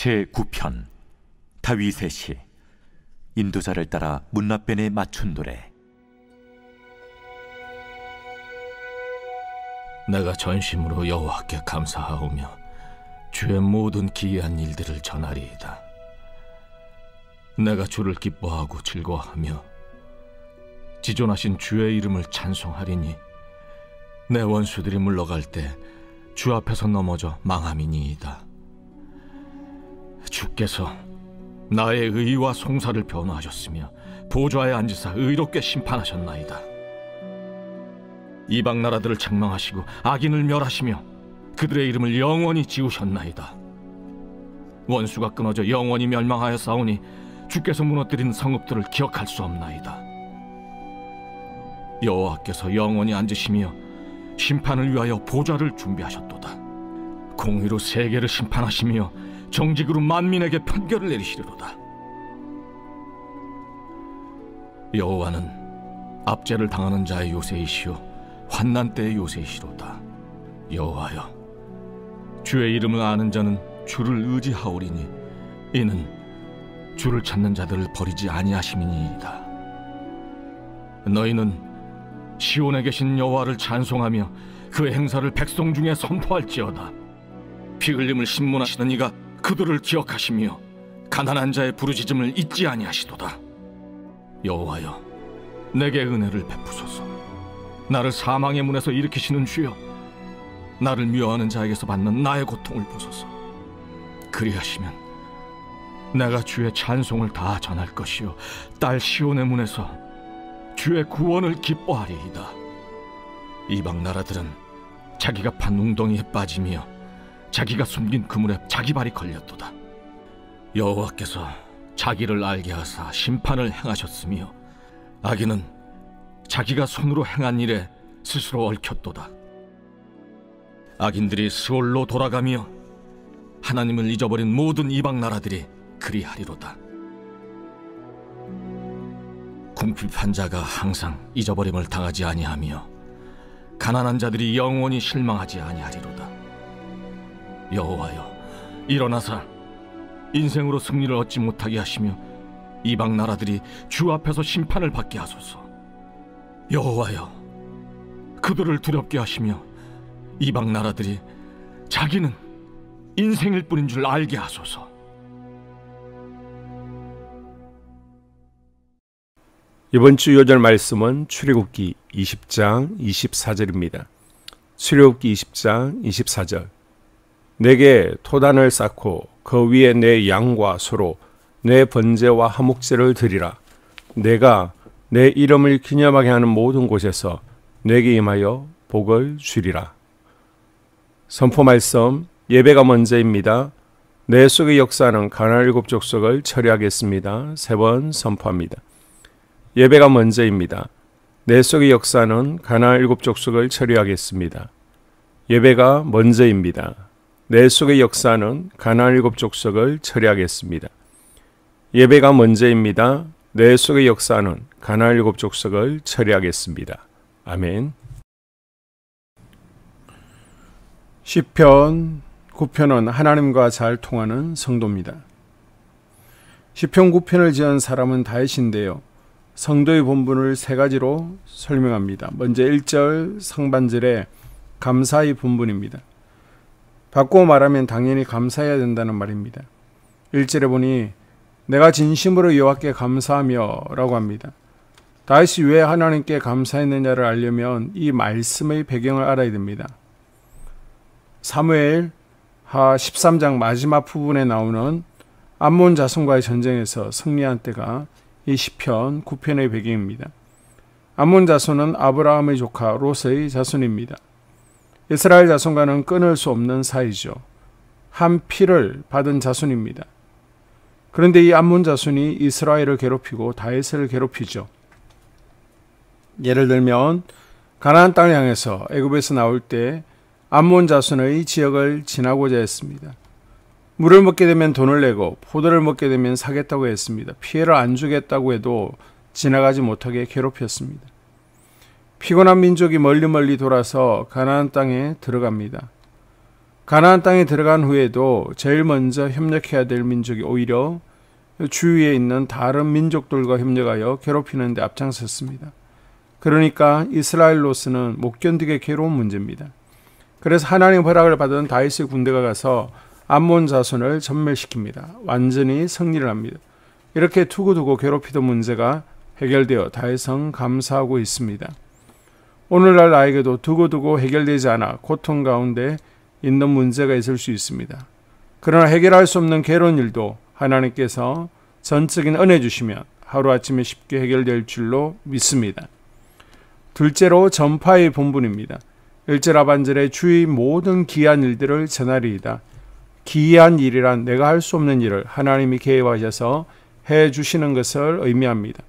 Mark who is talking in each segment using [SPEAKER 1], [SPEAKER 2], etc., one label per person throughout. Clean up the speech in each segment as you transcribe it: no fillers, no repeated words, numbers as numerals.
[SPEAKER 1] 제9편 다윗의 시. 인도자를 따라 문라벤에 맞춘 노래.
[SPEAKER 2] 내가 전심으로 여호와께 감사하오며 주의 모든 기이한 일들을 전하리이다. 내가 주를 기뻐하고 즐거워하며 지존하신 주의 이름을 찬송하리니 내 원수들이 물러갈 때 주 앞에서 넘어져 망함이니이다. 주께서 나의 의와 송사를 변호하셨으며 보좌에 앉으사 의롭게 심판하셨나이다. 이방 나라들을 책망하시고 악인을 멸하시며 그들의 이름을 영원히 지우셨나이다. 원수가 끊어져 영원히 멸망하여 싸우니 주께서 무너뜨린 성읍들을 기억할 수 없나이다. 여호와께서 영원히 앉으시며 심판을 위하여 보좌를 준비하셨도다. 공의로 세계를 심판하시며 정직으로 만민에게 판결을 내리시리로다. 여호와는 압제를 당하는 자의 요새이시오 환난 때의 요새이시로다. 여호와여, 주의 이름을 아는 자는 주를 의지하오리니 이는 주를 찾는 자들을 버리지 아니하심이니이다. 너희는 시온에 계신 여호와를 찬송하며 그의 행사를 백성 중에 선포할지어다. 피 흘림을 신문하시는 이가 그들을 기억하시며 가난한 자의 부르짖음을 잊지 아니하시도다. 여호와여, 내게 은혜를 베푸소서. 나를 사망의 문에서 일으키시는 주여, 나를 미워하는 자에게서 받는 나의 고통을 보소서. 그리하시면 내가 주의 찬송을 다 전할 것이요 딸 시온의 문에서 주의 구원을 기뻐하리이다. 이방 나라들은 자기가 판 웅덩이에 빠지며 자기가 숨긴 그물에 자기 발이 걸렸도다. 여호와께서 자기를 알게 하사 심판을 행하셨으며 악인은 자기가 손으로 행한 일에 스스로 얽혔도다. 악인들이 스올로 돌아가며 하나님을 잊어버린 모든 이방 나라들이 그리하리로다. 궁핍한 자가 항상 잊어버림을 당하지 아니하며 가난한 자들이 영원히 실망하지 아니하리로다. 여호와여, 일어나사 인생으로 승리를 얻지 못하게 하시며 이방 나라들이 주 앞에서 심판을 받게 하소서. 여호와여, 그들을 두렵게 하시며 이방 나라들이 자기는 인생일 뿐인 줄 알게 하소서.
[SPEAKER 3] 이번 주 요절 말씀은 출애굽기 20장 24절입니다. 출애굽기 20장 24절. 내게 토단을 쌓고 그 위에 내 양과 소로 내 번제와 화목제를 드리라. 내가 내 이름을 기념하게 하는 모든 곳에서 내게 임하여 복을 주리라. 선포 말씀, 예배가 먼저입니다. 내 속의 역사는 가나안 7 족속을 처리하겠습니다. 3번 선포합니다. 예배가 먼저입니다. 내 속의 역사는 가나안 7 족속을 처리하겠습니다. 예배가 먼저입니다. 내 속의 역사는 가나안 7 족속을 처리하겠습니다. 예배가 먼저입니다. 내 속의 역사는 가나안 7 족속을 처리하겠습니다. 아멘. 시편 9편은 하나님과 잘 통하는 성도입니다. 시편 9편을 지은 사람은 다윗인데요. 성도의 본분을 3가지로 설명합니다. 먼저 1절 상반절에 감사의 본분입니다. 바꾸어 말하면 당연히 감사해야 된다는 말입니다. 1절에 보니 내가 진심으로 여호와께 감사하며 라고 합니다. 다윗이 왜 하나님께 감사했느냐를 알려면 이 말씀의 배경을 알아야 됩니다. 사무엘 하 13장 마지막 부분에 나오는 암몬 자손과의 전쟁에서 승리한 때가 이 시편 9편의 배경입니다. 암몬 자손은 아브라함의 조카 롯의 자손입니다. 이스라엘 자손과는 끊을 수 없는 사이죠. 한 피를 받은 자손입니다. 그런데 이 암몬 자손이 이스라엘을 괴롭히고 다윗을 괴롭히죠. 예를 들면 가나안 땅을 향해서 애굽에서 나올 때 암몬 자손의 지역을 지나고자 했습니다. 물을 먹게 되면 돈을 내고 포도를 먹게 되면 사겠다고 했습니다. 피해를 안 주겠다고 해도 지나가지 못하게 괴롭혔습니다. 피곤한 민족이 멀리 돌아서 가나안 땅에 들어갑니다. 가나안 땅에 들어간 후에도 제일 먼저 협력해야 될 민족이 오히려 주위에 있는 다른 민족들과 협력하여 괴롭히는 데 앞장섰습니다. 그러니까 이스라엘로서는 못 견디게 괴로운 문제입니다. 그래서 하나님 허락을 받은 다윗의 군대가 가서 암몬 자손을 전멸시킵니다. 완전히 승리를 합니다. 이렇게 두고두고 괴롭히던 문제가 해결되어 다윗은 감사하고 있습니다. 오늘날 나에게도 두고두고 해결되지 않아 고통 가운데 있는 문제가 있을 수 있습니다. 그러나 해결할 수 없는 괴로운 일도 하나님께서 전적인 은혜 주시면 하루아침에 쉽게 해결될 줄로 믿습니다. 둘째로 전파의 본분입니다. 1절 하반절에 주의 모든 기이한 일들을 전하리이다. 기이한 일이란 내가 할 수 없는 일을 하나님이 계획하셔서 해주시는 것을 의미합니다.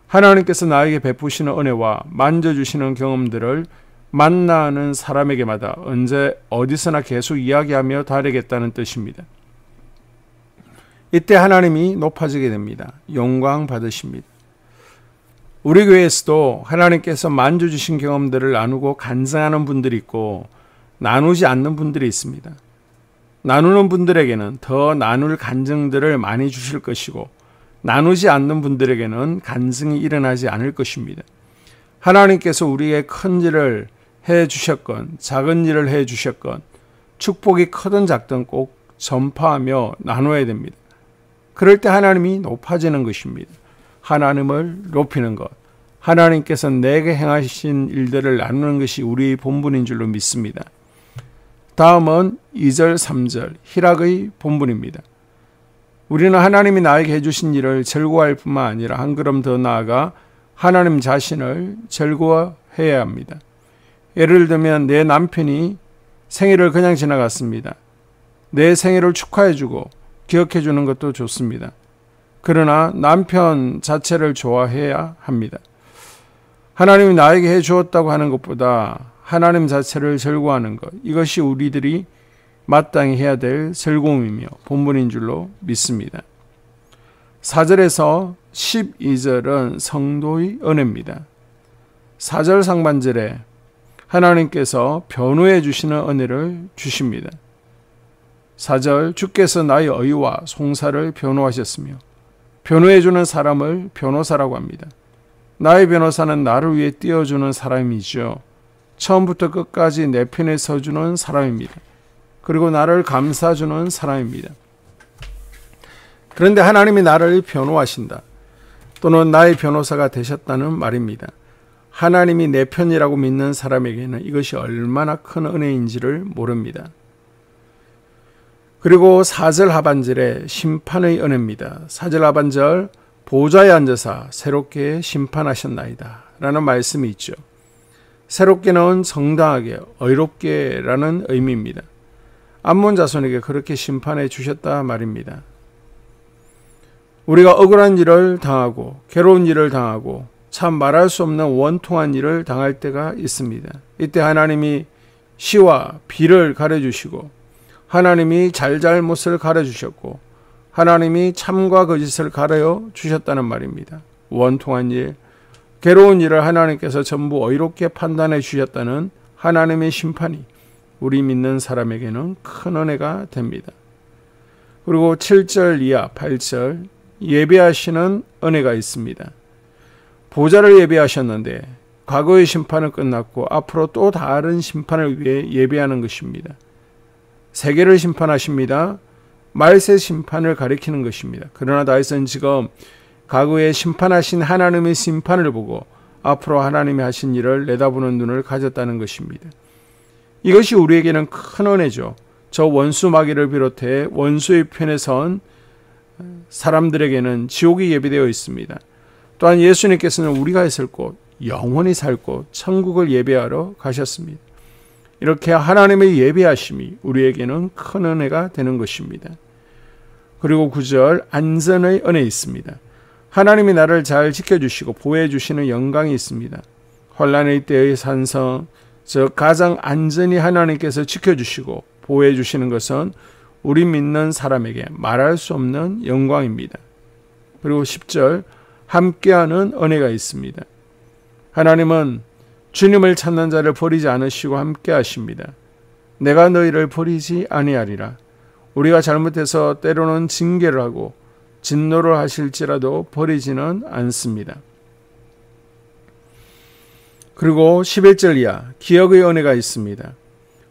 [SPEAKER 3] 하나님께서 나에게 베푸시는 은혜와 만져주시는 경험들을 만나는 사람에게마다 언제 어디서나 계속 이야기하며 다르겠다는 뜻입니다. 이때 하나님이 높아지게 됩니다. 영광 받으십니다. 우리 교회에서도 하나님께서 만져주신 경험들을 나누고 간증하는 분들이 있고 나누지 않는 분들이 있습니다. 나누는 분들에게는 더 나눌 간증들을 많이 주실 것이고 나누지 않는 분들에게는 간증이 일어나지 않을 것입니다. 하나님께서 우리에게 큰 일을 해주셨건 작은 일을 해주셨건 축복이 크든 작든 꼭 전파하며 나눠야 됩니다. 그럴 때 하나님이 높아지는 것입니다. 하나님을 높이는 것, 하나님께서 내게 행하신 일들을 나누는 것이 우리의 본분인 줄로 믿습니다. 다음은 2절, 3절 희락의 본분입니다. 우리는 하나님이 나에게 해주신 일을 즐거워할 뿐만 아니라 한 걸음 더 나아가 하나님 자신을 즐거워해야 합니다. 예를 들면 내 남편이 생일을 그냥 지나갔습니다. 내 생일을 축하해주고 기억해주는 것도 좋습니다. 그러나 남편 자체를 좋아해야 합니다. 하나님이 나에게 해주었다고 하는 것보다 하나님 자체를 즐거워하는 것, 이것이 우리들이 마땅히 해야 될 즐거움이며 본분인 줄로 믿습니다. 4절에서 12절은 성도의 은혜입니다. 4절 상반절에 하나님께서 변호해 주시는 은혜를 주십니다. 4절 주께서 나의 의와 송사를 변호하셨으며 변호해 주는 사람을 변호사라고 합니다. 나의 변호사는 나를 위해 띄워주는 사람이죠. 처음부터 끝까지 내 편에 서주는 사람입니다. 그리고 나를 감싸주는 사람입니다. 그런데 하나님이 나를 변호하신다. 또는 나의 변호사가 되셨다는 말입니다. 하나님이 내 편이라고 믿는 사람에게는 이것이 얼마나 큰 은혜인지를 모릅니다. 그리고 4절 하반절에 심판의 은혜입니다. 4절 하반절 보좌에 앉아서 새롭게 심판하셨나이다 라는 말씀이 있죠. 새롭게는 정당하게, 의롭게 라는 의미입니다. 암몬 자손에게 그렇게 심판해 주셨다 말입니다. 우리가 억울한 일을 당하고 괴로운 일을 당하고 참 말할 수 없는 원통한 일을 당할 때가 있습니다. 이때 하나님이 시와 비를 가려주시고 하나님이 잘잘못을 가려주셨고 하나님이 참과 거짓을 가려 주셨다는 말입니다. 원통한 일, 괴로운 일을 하나님께서 전부 의롭게 판단해 주셨다는 하나님의 심판이 우리 믿는 사람에게는 큰 은혜가 됩니다. 그리고 7절 이하 8절 예배하시는 은혜가 있습니다. 보좌를 예배하셨는데 과거의 심판은 끝났고 앞으로 또 다른 심판을 위해 예배하는 것입니다. 세계를 심판하십니다. 말세 심판을 가리키는 것입니다. 그러나 다윗은 지금 과거에 심판하신 하나님의 심판을 보고 앞으로 하나님이 하신 일을 내다보는 눈을 가졌다는 것입니다. 이것이 우리에게는 큰 은혜죠. 저 원수 마귀를 비롯해 원수의 편에 선 사람들에게는 지옥이 예비되어 있습니다. 또한 예수님께서는 우리가 있을 곳, 영원히 살 곳, 천국을 예배하러 가셨습니다. 이렇게 하나님의 예배하심이 우리에게는 큰 은혜가 되는 것입니다. 그리고 9절 안전의 은혜 있습니다. 하나님이 나를 잘 지켜주시고 보호해 주시는 영광이 있습니다. 환난의 때의 산성, 즉 가장 안전히 하나님께서 지켜주시고 보호해 주시는 것은 우리 믿는 사람에게 말할 수 없는 영광입니다. 그리고 10절 함께하는 은혜가 있습니다. 하나님은 주님을 찾는 자를 버리지 않으시고 함께 하십니다. 내가 너희를 버리지 아니하리라. 우리가 잘못해서 때로는 징계를 하고 진노를 하실지라도 버리지는 않습니다. 그리고 11절 이하 기억의 은혜가 있습니다.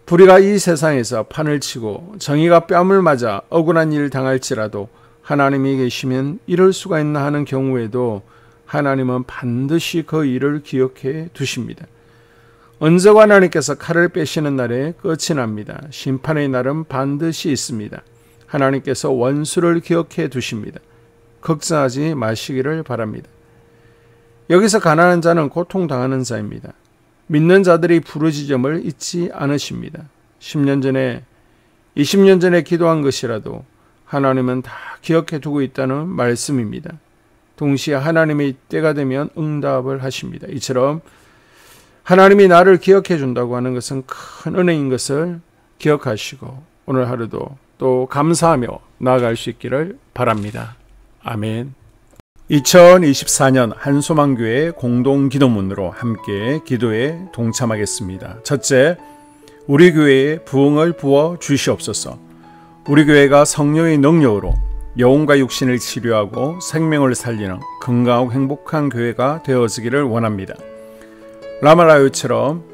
[SPEAKER 3] 불의가 이 세상에서 판을 치고 정의가 뺨을 맞아 억울한 일 당할지라도 하나님이 계시면 이럴 수가 있나 하는 경우에도 하나님은 반드시 그 일을 기억해 두십니다. 언제가 하나님께서 칼을 빼시는 날에 끝이 납니다. 심판의 날은 반드시 있습니다. 하나님께서 원수를 기억해 두십니다. 걱정하지 마시기를 바랍니다. 여기서 가난한 자는 고통당하는 자입니다. 믿는 자들이 부르짖음을 잊지 않으십니다. 10년 전에 20년 전에 기도한 것이라도 하나님은 다 기억해 두고 있다는 말씀입니다. 동시에 하나님의 때가 되면 응답을 하십니다. 이처럼 하나님이 나를 기억해 준다고 하는 것은 큰 은혜인 것을 기억하시고 오늘 하루도 또 감사하며 나아갈 수 있기를 바랍니다. 아멘. 2024년 한소망교회 공동기도문으로 함께 기도에 동참하겠습니다. 첫째, 우리 교회에 부흥을 부어 주시옵소서. 우리 교회가 성령의 능력으로 영혼과 육신을 치료하고 생명을 살리는 건강하고 행복한 교회가 되어지기를 원합니다. 라말라요처럼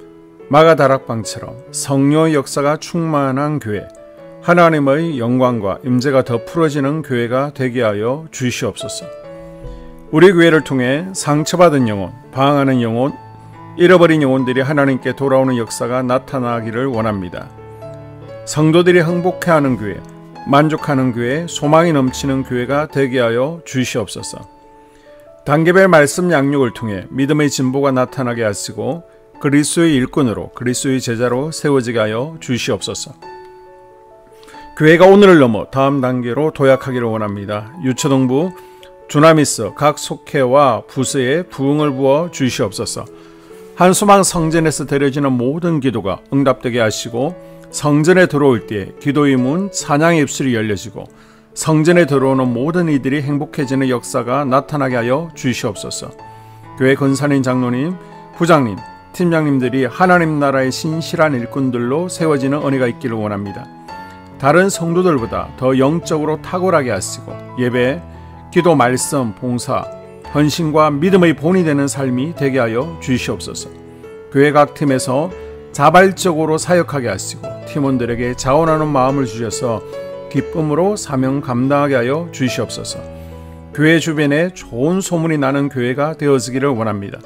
[SPEAKER 3] 마가다락방처럼 성령의 역사가 충만한 교회, 하나님의 영광과 임재가 더 풀어지는 교회가 되게 하여 주시옵소서. 우리 교회를 통해 상처받은 영혼, 방황하는 영혼, 잃어버린 영혼들이 하나님께 돌아오는 역사가 나타나기를 원합니다. 성도들이 행복해하는 교회, 만족하는 교회, 소망이 넘치는 교회가 되게 하여 주시옵소서. 단계별 말씀 양육을 통해 믿음의 진보가 나타나게 하시고 그리스도의 일꾼으로 그리스도의 제자로 세워지게 하여 주시옵소서. 교회가 오늘을 넘어 다음 단계로 도약하기를 원합니다. 유초동부 주나미스 각 속회와 부서에 부흥을 부어 주시옵소서. 한소망 성전에서 드려지는 모든 기도가 응답되게 하시고 성전에 들어올 때 기도의 문 찬양의 입술이 열려지고 성전에 들어오는 모든 이들이 행복해지는 역사가 나타나게 하여 주시옵소서. 교회 권사님, 장로님, 부장님, 팀장님들이 하나님 나라의 신실한 일꾼들로 세워지는 은혜가 있기를 원합니다. 다른 성도들보다 더 영적으로 탁월하게 하시고 예배, 기도, 말씀, 봉사, 헌신과 믿음의 본이 되는 삶이 되게 하여 주시옵소서. 교회 각 팀에서 자발적으로 사역하게 하시고 팀원들에게 자원하는 마음을 주셔서 기쁨으로 사명 감당하게 하여 주시옵소서. 교회 주변에 좋은 소문이 나는 교회가 되어지기를 원합니다.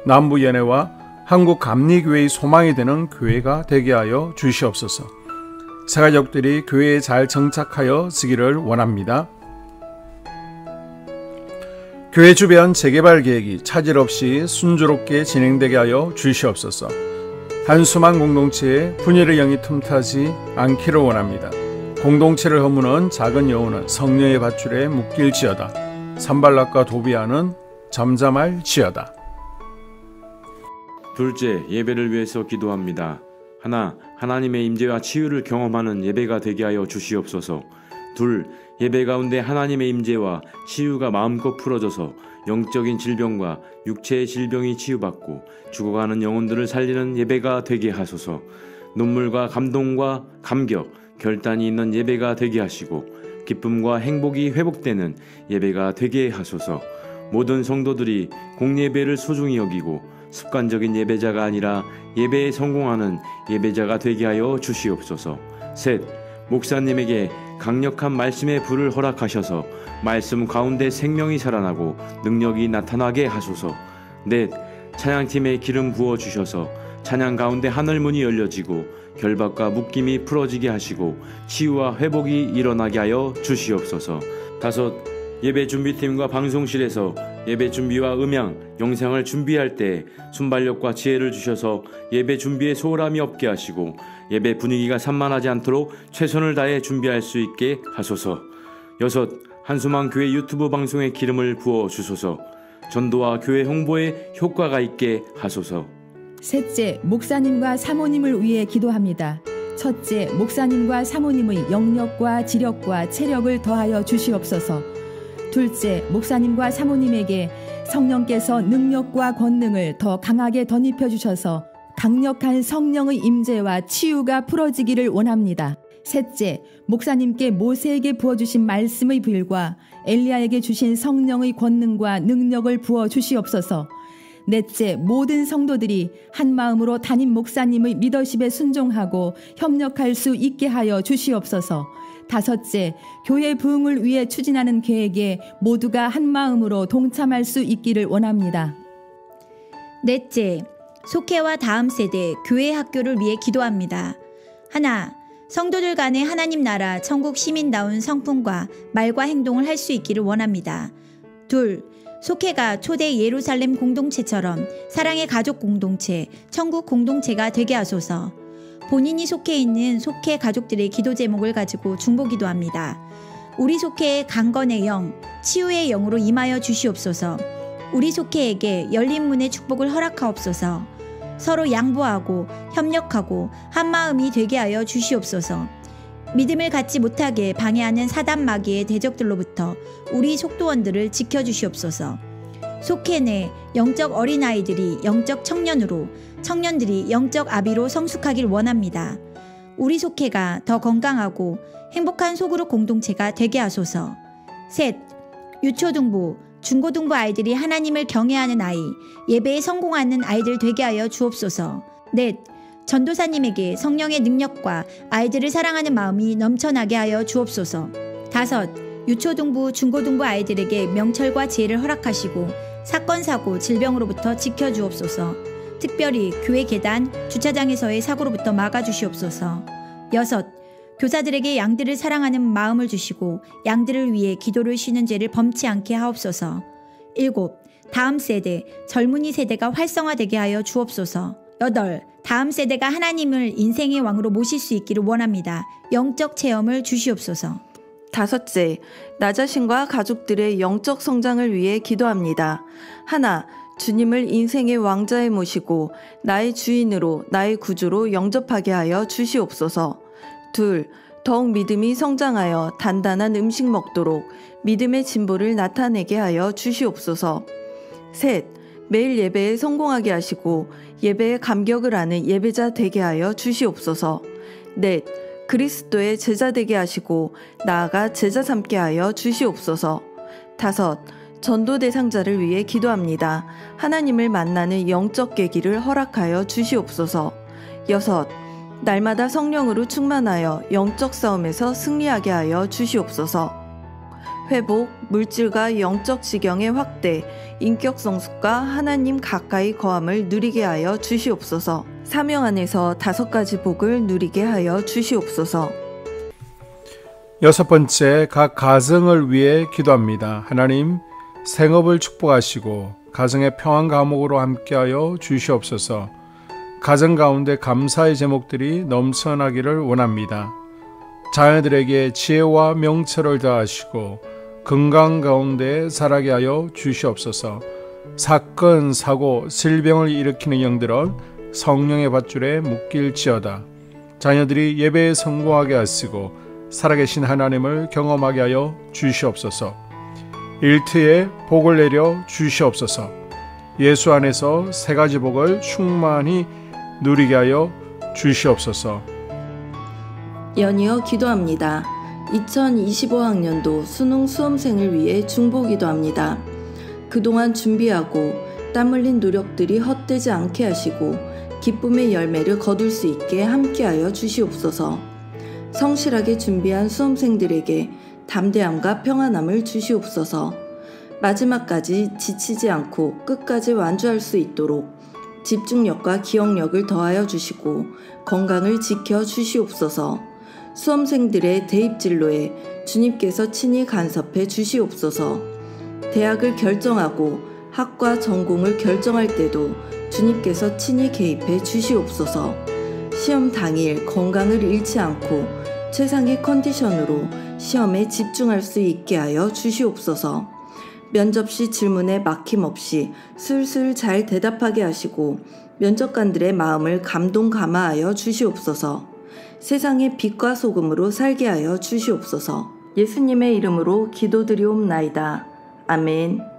[SPEAKER 3] 남부연회와 한국감리교회의 소망이 되는 교회가 되게 하여 주시옵소서. 새가족들이 교회에 잘 정착하여 지기를 원합니다. 교회 주변 재개발 계획이 차질 없이 순조롭게 진행되게 하여 주시옵소서. 한수망 공동체에 분열의 영이 틈타지 않기를 원합니다. 공동체를 허무는 작은 여우는 성령의 밧줄에 묶일지어다. 산발락과 도비아는 잠잠할지어다.
[SPEAKER 4] 둘째, 예배를 위해서 기도합니다. 하나, 하나님의 임재와 치유를 경험하는 예배가 되게 하여 주시옵소서. 둘, 예배 가운데 하나님의 임재와 치유가 마음껏 풀어져서 영적인 질병과 육체의 질병이 치유받고 죽어가는 영혼들을 살리는 예배가 되게 하소서. 눈물과 감동과 감격, 결단이 있는 예배가 되게 하시고 기쁨과 행복이 회복되는 예배가 되게 하소서. 모든 성도들이 공예배를 소중히 여기고 습관적인 예배자가 아니라 예배에 성공하는 예배자가 되게 하여 주시옵소서. 셋, 목사님에게 강력한 말씀의 불을 허락하셔서 말씀 가운데 생명이 살아나고 능력이 나타나게 하소서. 넷, 찬양팀에 기름 부어주셔서 찬양 가운데 하늘문이 열려지고 결박과 묶임이 풀어지게 하시고 치유와 회복이 일어나게 하여 주시옵소서. 다섯, 예배 준비팀과 방송실에서 예배 준비와 음향, 영상을 준비할 때 순발력과 지혜를 주셔서 예배 준비에 소홀함이 없게 하시고 예배 분위기가 산만하지 않도록 최선을 다해 준비할 수 있게 하소서. 여섯, 한수망 교회 유튜브 방송에 기름을 부어 주소서. 전도와 교회 홍보에 효과가 있게 하소서.
[SPEAKER 5] 셋째, 목사님과 사모님을 위해 기도합니다. 첫째, 목사님과 사모님의 영력과 지력과 체력을 더하여 주시옵소서. 둘째, 목사님과 사모님에게 성령께서 능력과 권능을 더 강하게 덧입혀 주셔서 강력한 성령의 임재와 치유가 풀어지기를 원합니다. 셋째, 목사님께 모세에게 부어주신 말씀의 불과 엘리야에게 주신 성령의 권능과 능력을 부어 주시옵소서. 넷째, 모든 성도들이 한 마음으로 담임 목사님의 리더십에 순종하고 협력할 수 있게 하여 주시옵소서. 다섯째, 교회 부흥을 위해 추진하는 계획에 모두가 한 마음으로 동참할 수 있기를 원합니다.
[SPEAKER 6] 넷째, 속회와 다음 세대 교회 학교를 위해 기도합니다. 하나, 성도들 간의 하나님 나라 천국 시민다운 성품과 말과 행동을 할 수 있기를 원합니다. 둘, 속회가 초대 예루살렘 공동체처럼 사랑의 가족 공동체, 천국 공동체가 되게 하소서. 본인이 속해 있는 속회 가족들의 기도 제목을 가지고 중보기도합니다. 우리 속회의 강건의 영, 치유의 영으로 임하여 주시옵소서. 우리 속회에게 열린 문의 축복을 허락하옵소서. 서로 양보하고 협력하고 한마음이 되게 하여 주시옵소서. 믿음을 갖지 못하게 방해하는 사단 마귀의 대적들로부터 우리 속도원들을 지켜주시옵소서. 속회 내 영적 어린아이들이 영적 청년으로, 청년들이 영적 아비로 성숙하길 원합니다. 우리 속회가 더 건강하고 행복한 소그룹 공동체가 되게 하소서. 셋, 유초등부, 중고등부 아이들이 하나님을 경외하는 아이, 예배에 성공하는 아이들 되게 하여 주옵소서. 넷, 전도사님에게 성령의 능력과 아이들을 사랑하는 마음이 넘쳐나게 하여 주옵소서. 다섯, 유초등부, 중고등부 아이들에게 명철과 지혜를 허락하시고 사건, 사고, 질병으로부터 지켜주옵소서. 특별히 교회 계단, 주차장에서의 사고로부터 막아주시옵소서. 여섯, 교사들에게 양들을 사랑하는 마음을 주시고 양들을 위해 기도를 쉬는 죄를 범치 않게 하옵소서. 일곱, 다음 세대, 젊은이 세대가 활성화되게 하여 주옵소서. 여덟, 다음 세대가 하나님을 인생의 왕으로 모실 수 있기를 원합니다. 영적 체험을 주시옵소서.
[SPEAKER 7] 다섯째, 나 자신과 가족들의 영적 성장을 위해 기도합니다. 하나, 주님을 인생의 왕자에 모시고 나의 주인으로, 나의 구주로 영접하게 하여 주시옵소서. 둘, 더욱 믿음이 성장하여 단단한 음식 먹도록 믿음의 진보를 나타내게 하여 주시옵소서. 셋, 매일 예배에 성공하게 하시고 예배에 감격을 하는 예배자 되게 하여 주시옵소서. 넷, 그리스도의 제자 되게 하시고 나아가 제자 삼게 하여 주시옵소서. 다섯, 전도 대상자를 위해 기도합니다. 하나님을 만나는 영적 계기를 허락하여 주시옵소서. 여섯, 날마다 성령으로 충만하여 영적 싸움에서 승리하게 하여 주시옵소서. 회복, 물질과 영적 지경의 확대, 인격 성숙과 하나님 가까이 거함을 누리게 하여 주시옵소서. 사명 안에서 5가지 복을 누리게 하여 주시옵소서.
[SPEAKER 3] 여섯 번째, 각 가정을 위해 기도합니다. 하나님, 생업을 축복하시고 가정의 평안 감옥으로 함께하여 주시옵소서. 가정 가운데 감사의 제목들이 넘쳐나기를 원합니다. 자녀들에게 지혜와 명철을 더하시고 건강 가운데 살아게 하여 주시옵소서. 사건, 사고, 질병을 일으키는 영들은 성령의 밧줄에 묶일지어다. 자녀들이 예배에 성공하게 하시고 살아계신 하나님을 경험하게 하여 주시옵소서. 일터에 복을 내려 주시옵소서. 예수 안에서 3가지 복을 충만히 누리게 하여 주시옵소서.
[SPEAKER 7] 연이어 기도합니다. 2025학년도 수능 수험생을 위해 중보기도합니다. 그동안 준비하고 땀 흘린 노력들이 헛되지 않게 하시고 기쁨의 열매를 거둘 수 있게 함께하여 주시옵소서. 성실하게 준비한 수험생들에게 담대함과 평안함을 주시옵소서. 마지막까지 지치지 않고 끝까지 완주할 수 있도록 집중력과 기억력을 더하여 주시고 건강을 지켜 주시옵소서. 수험생들의 대입진로에 주님께서 친히 간섭해 주시옵소서. 대학을 결정하고 학과 전공을 결정할 때도 주님께서 친히 개입해 주시옵소서. 시험 당일 건강을 잃지 않고 최상의 컨디션으로 시험에 집중할 수 있게 하여 주시옵소서. 면접시 질문에 막힘없이 술술 잘 대답하게 하시고 면접관들의 마음을 감동 감화하여 주시옵소서. 세상의 빛과 소금으로 살게 하여 주시옵소서. 예수님의 이름으로 기도드리옵나이다. 아멘.